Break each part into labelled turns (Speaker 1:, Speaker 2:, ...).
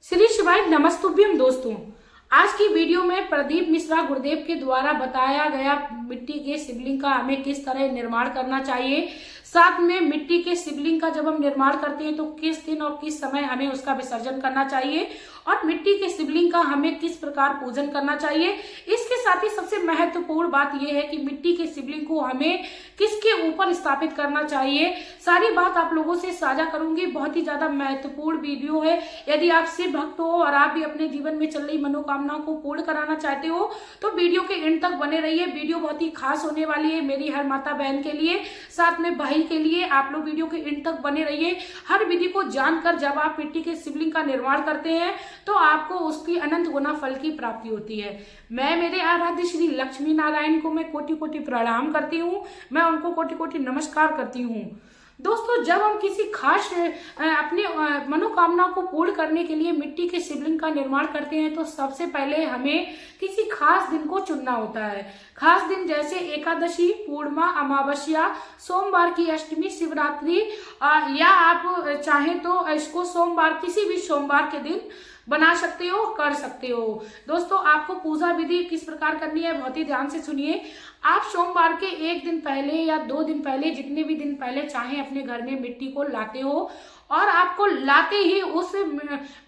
Speaker 1: श्री शिवाय नमस्तुभ्यम दोस्तों। आज की वीडियो में प्रदीप मिश्रा गुरुदेव के द्वारा बताया गया मिट्टी के शिवलिंग का हमें किस तरह निर्माण करना चाहिए, साथ में मिट्टी के शिवलिंग का जब हम निर्माण करते हैं तो किस दिन और किस समय हमें उसका विसर्जन करना चाहिए और मिट्टी के शिवलिंग का हमें किस प्रकार पूजन करना चाहिए। इसके साथ ही सबसे महत्वपूर्ण बात यह है कि मिट्टी के शिवलिंग को हमें किसके ऊपर स्थापित करना चाहिए, सारी बात आप लोगों से साझा करूंगी। बहुत ही ज्यादा महत्वपूर्ण वीडियो है। यदि आप शिव भक्त हो और आप भी अपने जीवन में चल रही मनोकामनाओं को पूर्ण कराना चाहते हो तो वीडियो के एंड तक बने रहिए। वीडियो बहुत ही खास होने वाली है मेरी हर माता बहन के लिए, साथ में भाई के लिए। आप लोग वीडियो के एंड तक बने रहिए। हर विधि को जानकर जब आप मिट्टी के शिवलिंग का निर्माण करते हैं तो आपको उसकी अनंत गुना फल की प्राप्ति होती है। मैं मेरे आराध्य श्री लक्ष्मी नारायण को मैं कोटि कोटि प्रणाम करती हूँ, मैं उनको कोटि कोटि नमस्कार करती हूँ। दोस्तों, जब हम किसी खास अपनी मनोकामना को पूर्ण करने के लिए मिट्टी के शिवलिंग का निर्माण करते हैं तो सबसे पहले हमें किसी खास दिन को चुनना होता है। खास दिन जैसे एकादशी, पूर्णिमा, अमावस्या, सोमवार की अष्टमी, शिवरात्रि, या आप चाहें तो इसको सोमवार, किसी भी सोमवार के दिन बना सकते हो, कर सकते हो। दोस्तों, आपको पूजा विधि किस प्रकार करनी है बहुत ही ध्यान से सुनिए। आप सोमवार के एक दिन पहले या 2 दिन पहले, जितने भी दिन पहले चाहे, अपने घर में मिट्टी को लाते हो और आपको लाते ही उस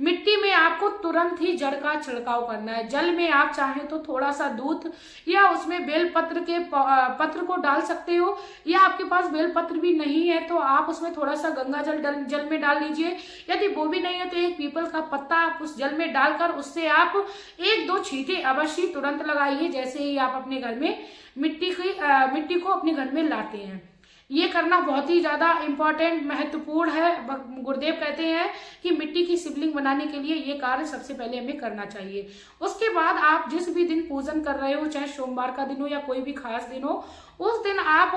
Speaker 1: मिट्टी में आपको तुरंत ही जड़ का छिड़काव करना है। जल में आप चाहें तो थोड़ा सा दूध या उसमें बेल पत्र के पत्र को डाल सकते हो, या आपके पास बेल पत्र भी नहीं है तो आप उसमें थोड़ा सा गंगा जल में डाल लीजिए। यदि वो भी नहीं है तो एक पीपल का पत्ता आप उस जल में डालकर उससे आप 1-2 छींटे अवश्य तुरंत लगाइए जैसे ही आप अपने घर में मिट्टी को अपने घर में लाते हैं। ये करना बहुत ही ज्यादा इम्पोर्टेंट, महत्वपूर्ण है। गुरुदेव कहते हैं कि मिट्टी की शिवलिंग बनाने के लिए ये कार्य सबसे पहले हमें करना चाहिए। उसके बाद आप जिस भी दिन पूजन कर रहे हो, चाहे सोमवार का दिन हो या कोई भी खास दिन हो, उस दिन आप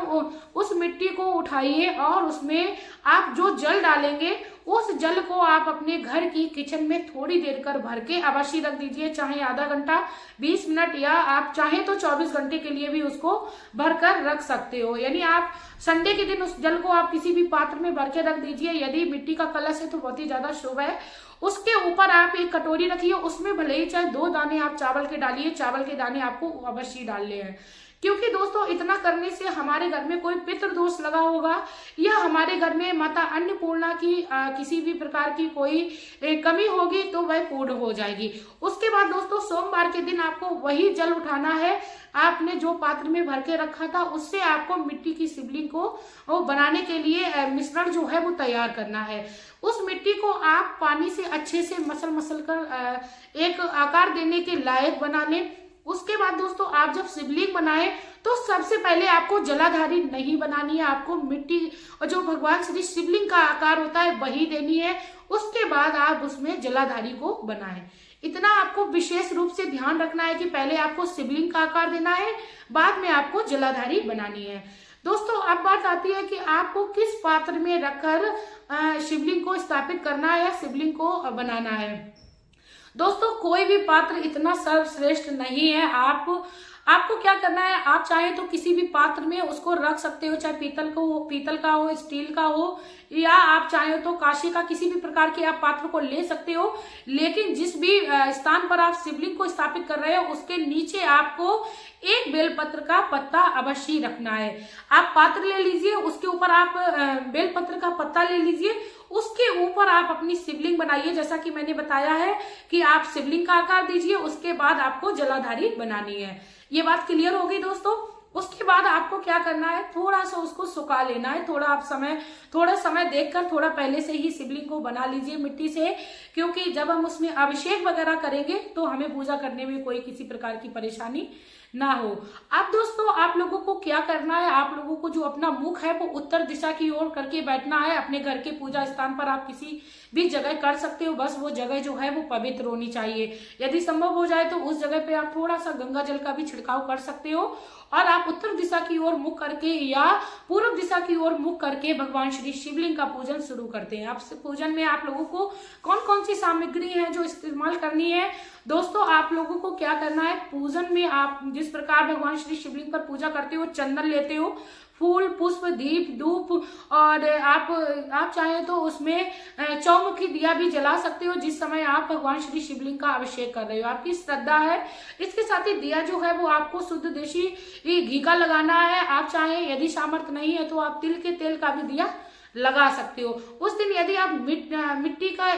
Speaker 1: उस मिट्टी को उठाइए और उसमें आप जो जल डालेंगे उस जल को आप अपने घर की किचन में थोड़ी देर कर भर के अवश्य रख दीजिए। चाहे आधा घंटा, 20 मिनट, या आप चाहे तो 24 घंटे के लिए भी उसको भर कर रख सकते हो। यानी आप संडे के दिन उस जल को आप किसी भी पात्र में भर के रख दीजिए। यदि मिट्टी का कलश है तो बहुत ही ज्यादा शुभ है। उसके ऊपर आप एक कटोरी रखिए, उसमें भले ही चाहे 2 दाने आप चावल के डालिए। चावल के दाने आपको अवश्य डालने हैं, क्योंकि दोस्तों इतना करने से हमारे घर में कोई पितृ दोष लगा होगा या हमारे घर में माता अन्नपूर्णा की किसी भी प्रकार की कोई कमी होगी तो वह पूर्ण हो जाएगी। उसके बाद दोस्तों, सोमवार के दिन आपको वही जल उठाना है। आपने जो पात्र में भर के रखा था उससे आपको मिट्टी की शिवलिंग को बनाने के लिए मिश्रण जो है वो तैयार करना है। उस मिट्टी को आप पानी से अच्छे से मसल कर एक आकार देने के लायक बना लें। उसके बाद दोस्तों, आप जब शिवलिंग बनाए तो सबसे पहले आपको जलाधारी नहीं बनानी है, आपको मिट्टी और जो भगवान श्री शिवलिंग का आकार होता है वही देनी है। उसके बाद आप उसमें जलाधारी को बनाएं। इतना आपको विशेष रूप से ध्यान रखना है कि पहले आपको शिवलिंग का आकार देना है, बाद में आपको जलाधारी बनानी है। दोस्तों, अब बात आती है कि आपको किस पात्र में रखकर शिवलिंग को स्थापित करना है या शिवलिंग को बनाना है। दोस्तों, कोई भी पात्र इतना सर्वश्रेष्ठ नहीं है। आपको क्या करना है, आप चाहे तो किसी भी पात्र में उसको रख सकते हो, चाहे पीतल का हो, स्टील का हो, या आप चाहे तो कांसे का, किसी भी प्रकार के आप पात्र को ले सकते हो। लेकिन जिस भी स्थान पर आप शिवलिंग को स्थापित कर रहे हो उसके नीचे आपको एक बेलपत्र का पत्ता अवश्य रखना है। आप पात्र ले लीजिए, उसके ऊपर आप बेलपत्र का पत्ता ले लीजिए, उसके ऊपर आप अपनी शिवलिंग बनाइए। जैसा कि मैंने बताया है कि आप शिवलिंग का आकार दीजिए, उसके बाद आपको जलाधारी बनानी है। ये बात क्लियर हो गई दोस्तों। उसके बाद आपको क्या करना है, थोड़ा सा उसको सुखा लेना है। थोड़ा समय देखकर थोड़ा पहले से ही शिवलिंग को बना लीजिए मिट्टी से, क्योंकि जब हम उसमें अभिषेक वगैरह करेंगे तो हमें पूजा करने में कोई किसी प्रकार की परेशानी ना हो। अब दोस्तों, आप लोगों को क्या करना है, आप लोगों को जो अपना मुख है वो उत्तर दिशा की ओर करके बैठना है। अपने घर के पूजा स्थान पर आप किसी भी जगह कर सकते हो, बस वो जगह जो है वो पवित्र होनी चाहिए। यदि संभव हो जाए तो उस जगह पे आप थोड़ा सा गंगा जल का भी छिड़काव कर सकते हो और आप उत्तर दिशा की ओर मुख करके या पूर्व दिशा की ओर मुख करके भगवान श्री शिवलिंग का पूजन शुरू करते हैं। आप पूजन में आप लोगों को कौन कौन सी सामग्री है जो इस्तेमाल करनी है। दोस्तों, आप लोगों को क्या करना है, पूजन में आप जिस प्रकार भगवान श्री शिवलिंग पर पूजा करते हो, चंदन लेते हो, फूल, पुष्प, दीप, धूप और आप चाहें तो उसमें चौमुखी दिया भी जला सकते हो जिस समय आप भगवान श्री शिवलिंग का अभिषेक कर रहे हो, आपकी श्रद्धा है। इसके साथ ही दिया जो है वो आपको शुद्ध देशी घी का लगाना है। आप चाहें यदि सामर्थ्य नहीं है तो आप तिल के तेल का भी दिया लगा सकते हो। उस दिन यदि आप मिट्टी का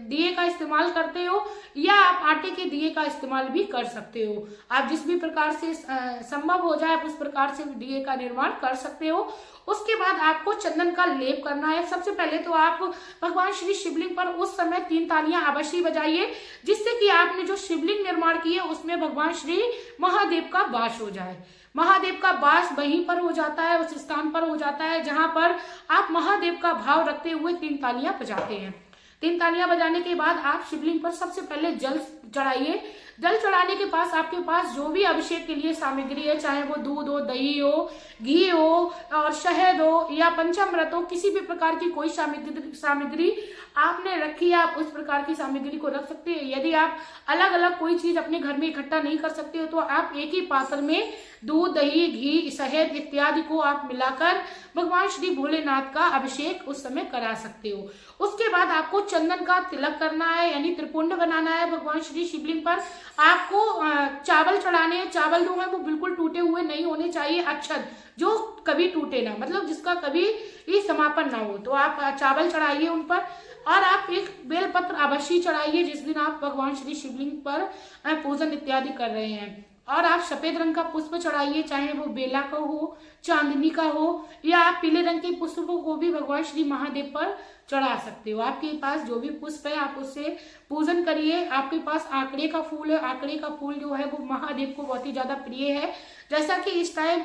Speaker 1: दिए का इस्तेमाल करते हो या आप आटे के दिए का इस्तेमाल भी कर सकते हो। आप जिस भी प्रकार से संभव हो जाए उस प्रकार से दिए का निर्माण कर सकते हो। उसके बाद आपको चंदन का लेप करना है। सबसे पहले तो आप भगवान श्री शिवलिंग पर उस समय 3 तालियां अवश्य बजाइए जिससे कि आपने जो शिवलिंग निर्माण की है उसमें भगवान श्री महादेव का वास हो जाए। महादेव का वास वहीं पर हो जाता है, उस स्थान पर हो जाता है जहां पर आप महादेव का भाव रखते हुए 3 तालियां बजाते हैं। 3 तालियां बजाने के बाद आप शिवलिंग पर सबसे पहले जल चढ़ाइए। जल चढ़ाने के पास आपके पास जो भी अभिषेक के लिए सामग्री है, चाहे वो दूध हो, दही हो, घी हो और शहद हो या पंचामृत हो, किसी भी प्रकार की कोई सामग्री आपने रखी है, आप उस प्रकार की सामग्री को रख सकते हैं। यदि आप अलग अलग कोई चीज अपने घर में इकट्ठा नहीं कर सकते हो तो आप एक ही पात्र में दूध, दही, घी, शहद इत्यादि को आप मिलाकर भगवान श्री भोलेनाथ का अभिषेक उस समय करा सकते हो। उसके बाद आपको चंदन का तिलक करना है, यानी त्रिपुंड बनाना है भगवान श्री शिवलिंग पर। आपको चावल चढ़ाने हैं। चावल जो है वो बिल्कुल टूटे हुए नहीं होने चाहिए, अक्षत जो कभी टूटे ना, मतलब जिसका कभी ही समापन ना हो, तो आप चावल चढ़ाइए उन पर। और आप एक बेलपत्र अवश्य चढ़ाइए जिस दिन आप भगवान श्री शिवलिंग पर पूजन इत्यादि कर रहे हैं। और आप सफेद रंग का पुष्प चढ़ाइए, चाहे वो बेला का हो, चांदनी का हो या आप पीले रंग के पुष्पों को भी भगवान श्री महादेव पर चढ़ा सकते हो। आपके पास जो भी पुष्प है आप उससे पूजन करिए। आपके पास आंकड़े का फूल है, आंकड़े का फूल जो है वो महादेव को बहुत ही ज्यादा प्रिय है। जैसा कि इस टाइम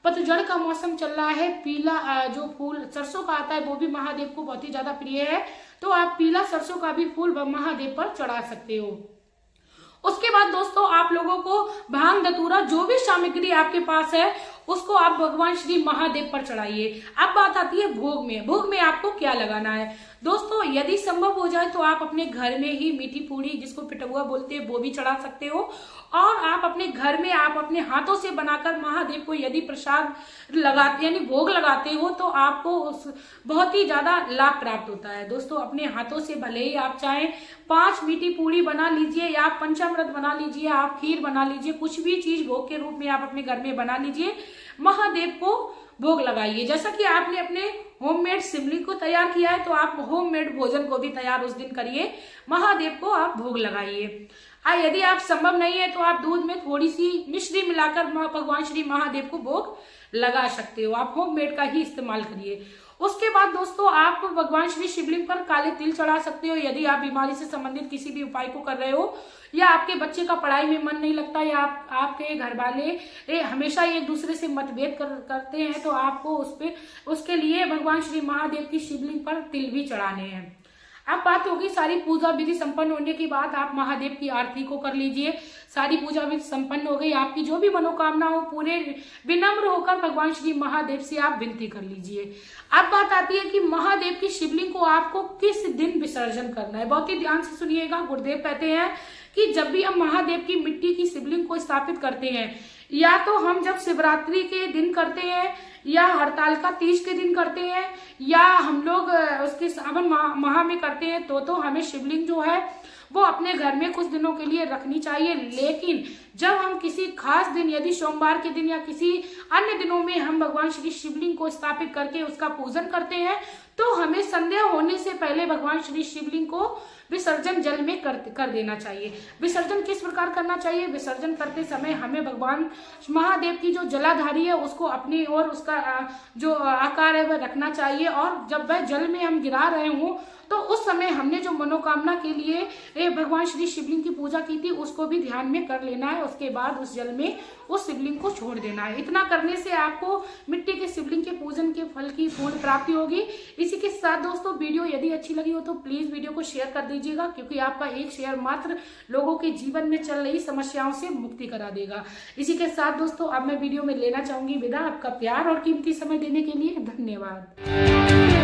Speaker 1: पतझड़ का मौसम चल रहा है, पीला जो फूल सरसों का आता है वो भी महादेव को बहुत ही ज्यादा प्रिय है, तो आप पीला सरसों का भी फूल महादेव पर चढ़ा सकते हो। उसके बाद दोस्तों आप लोगों को भांग, धतूरा, जो भी सामग्री आपके पास है उसको आप भगवान श्री महादेव पर चढ़ाइए। अब बात आती है भोग में। भोग में आपको क्या लगाना है दोस्तों? यदि संभव हो जाए तो आप अपने घर में ही मीठी पूड़ी, जिसको पिटुआ बोलते हैं, वो भी चढ़ा सकते हो। और आप अपने घर में आप अपने हाथों से बनाकर महादेव को यदि प्रसाद लगाते यानी भोग लगाते हो तो आपको बहुत ही ज्यादा लाभ प्राप्त होता है। दोस्तों अपने हाथों से भले ही आप चाहें 5 मीठी पूड़ी बना लीजिए या आप पंचामृत बना लीजिए, आप खीर बना लीजिए, कुछ भी चीज भोग के रूप में आप अपने घर में बना लीजिए, महादेव को भोग लगाइए। जैसा कि आपने अपने होममेड शिवलिंग को तैयार किया है तो आप होममेड भोजन को भी तैयार उस दिन करिए, महादेव को आप भोग लगाइए। यदि आप संभव नहीं है तो आप दूध में थोड़ी सी मिश्री मिलाकर भगवान श्री महादेव को भोग लगा सकते हो। आप होममेड का ही इस्तेमाल करिए। उसके बाद दोस्तों आप भगवान श्री शिवलिंग पर काले तिल चढ़ा सकते हो यदि आप बीमारी से संबंधित किसी भी उपाय को कर रहे हो, या आपके बच्चे का पढ़ाई में मन नहीं लगता, या आपके घर वाले हमेशा एक दूसरे से मतभेद करते हैं, तो आपको उसके लिए भगवान श्री महादेव की शिवलिंग पर तिल भी चढ़ाने हैं। अब बात होगी सारी पूजा विधि संपन्न होने के बाद आप महादेव की आरती को कर लीजिए। सारी पूजा विधि संपन्न हो गई, आपकी जो भी मनोकामना हो पूरे विनम्र होकर भगवान श्री महादेव से आप विनती कर लीजिए। अब बात आती है कि महादेव की शिवलिंग को आपको किस दिन विसर्जन करना है। बहुत ही ध्यान से सुनिएगा। गुरुदेव कहते हैं कि जब भी हम महादेव की मिट्टी की शिवलिंग को स्थापित करते हैं, या तो हम जब शिवरात्रि के दिन करते हैं या हड़तालिका तीज के दिन करते हैं या हम लोग उसके सावन माह में करते हैं, तो हमें शिवलिंग जो है वो अपने घर में कुछ दिनों के लिए रखनी चाहिए। लेकिन जब हम किसी खास दिन, यदि सोमवार के दिन या किसी अन्य दिनों में हम भगवान श्री शिवलिंग को स्थापित करके उसका पूजन करते हैं, तो हमें संध्या होने से पहले भगवान श्री शिवलिंग को विसर्जन जल में कर देना चाहिए। विसर्जन किस प्रकार करना चाहिए? विसर्जन करते समय हमें भगवान महादेव की जो जलाधारी है उसको अपनी ओर उसका जो आकार है वह रखना चाहिए, और जब वह जल में हम गिरा रहे हों तो उस समय हमने जो मनोकामना के लिए भगवान श्री शिवलिंग की पूजा की थी उसको भी ध्यान में कर लेना है। उसके बाद उस जल में उस शिवलिंग को छोड़ देना है। इतना करने से आपको मिट्टी के शिवलिंग के पूजन के फल की पूर्ण प्राप्ति होगी। इसी के साथ दोस्तों वीडियो यदि अच्छी लगी हो तो प्लीज वीडियो को शेयर कर दीजिएगा, क्योंकि आपका एक शेयर मात्र लोगों के जीवन में चल रही समस्याओं से मुक्ति करा देगा। इसी के साथ दोस्तों अब मैं वीडियो में लेना चाहूंगी विदा। आपका प्यार और कीमती समय देने के लिए धन्यवाद।